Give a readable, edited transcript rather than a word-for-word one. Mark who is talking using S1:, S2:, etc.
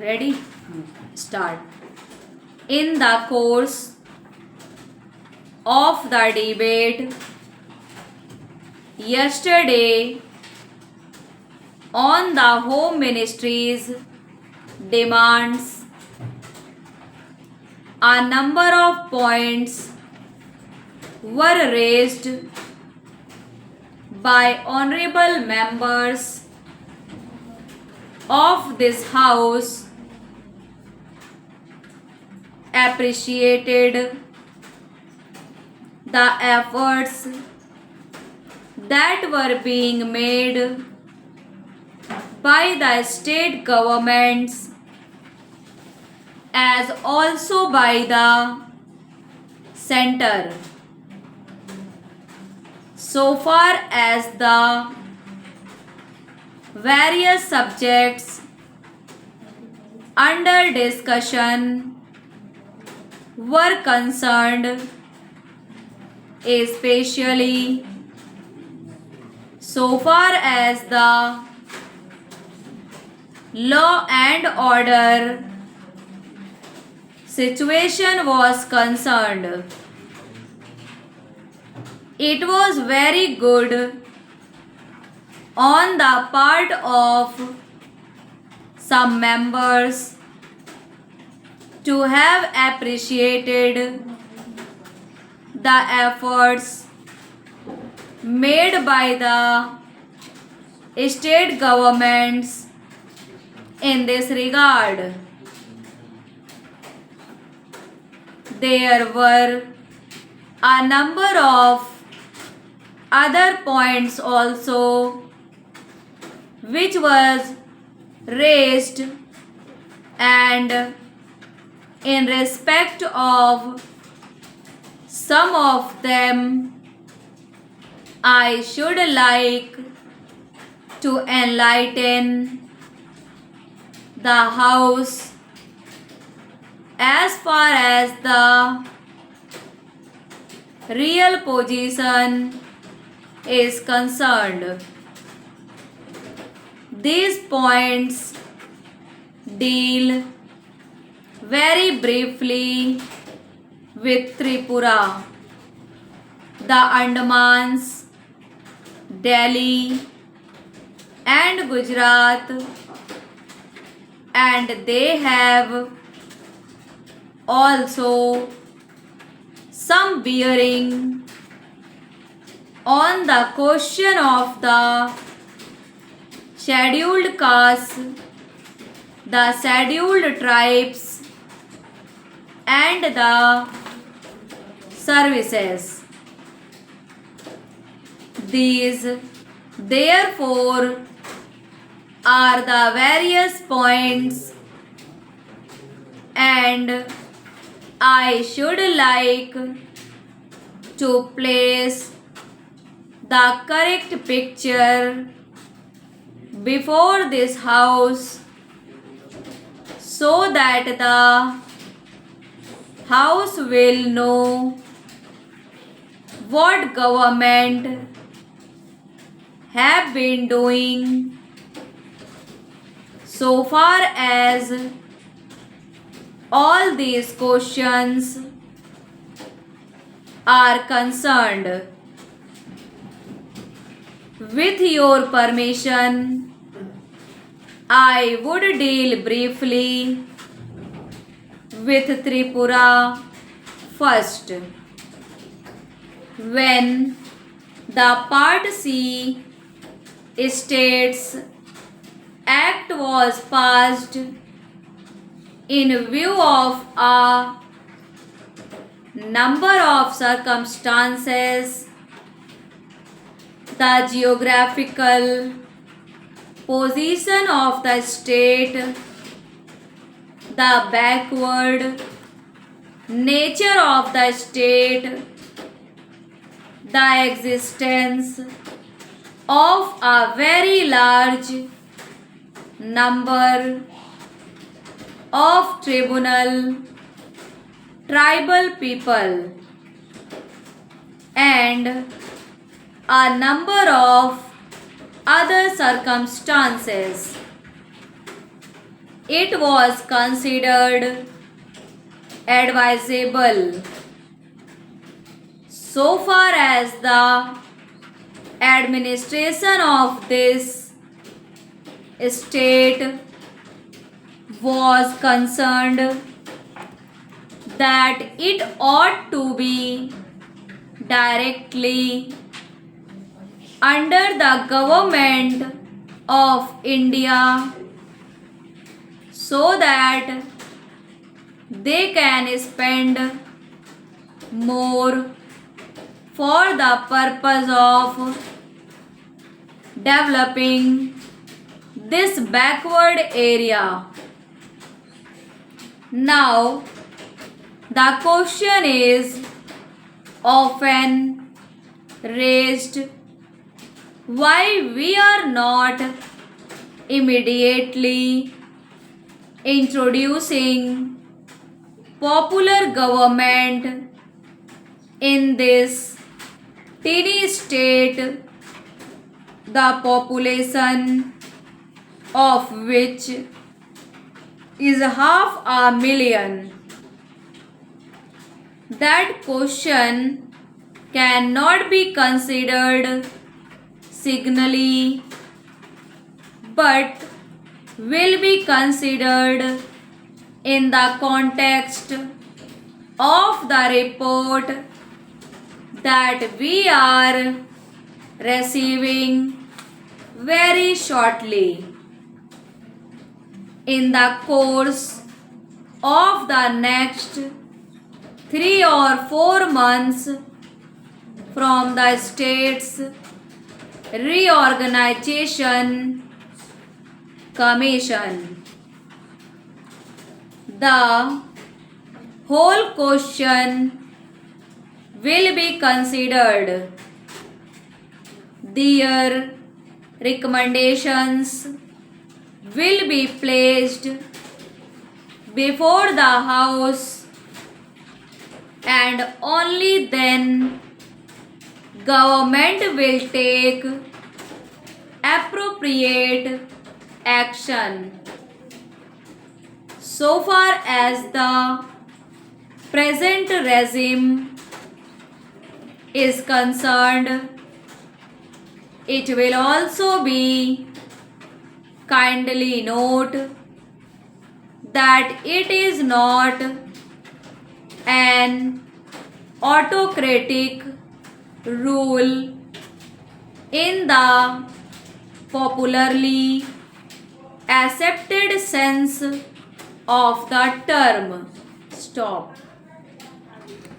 S1: Ready? Start. In the course of the debate yesterday on the Home Ministry's demands, a number of points were raised by honorable members of this House appreciated the efforts that were being made by the state governments as also by the center. So far as the various subjects under discussion were concerned, especially so far as the law and order situation was concerned. It was very good on the part of some members to have appreciated the efforts made by the state governments in this regard. There were a number of other points also which was raised, and in respect of some of them I should like to enlighten the House as far as the real position is concerned. These points deal very briefly with Tripura, the Andamans, Delhi and Gujarat, and they have also some bearing on the question of the scheduled castes, the scheduled tribes and the services. These therefore are the various points, and I should like to place the correct picture before this House so that the House will know what government have been doing so far as all these questions are concerned. With your permission, I would deal briefly with Tripura first. When the Part C States Act was passed in view of a number of circumstances, the geographical position of the state, the backward nature of the state, the existence of a very large number of tribal people, and a number of other circumstances it was considered advisable so far as the administration of this state was concerned that it ought to be directly under the government of India so that they can spend more for the purpose of developing this backward area. Now, the question is often raised why we are not immediately introducing popular government in this teeny state, the population of which is 500,000. That question cannot be considered signally but will be considered in the context of the report that we are receiving very shortly. In the course of the next 3 or 4 months from the state's reorganization commission, the whole question will be considered. Their recommendations will be placed before the House and only then government will take appropriate action. So far as the present regime is concerned, it will also be kindly note that it is not an autocratic rule in the popularly accepted sense of the term. Stop.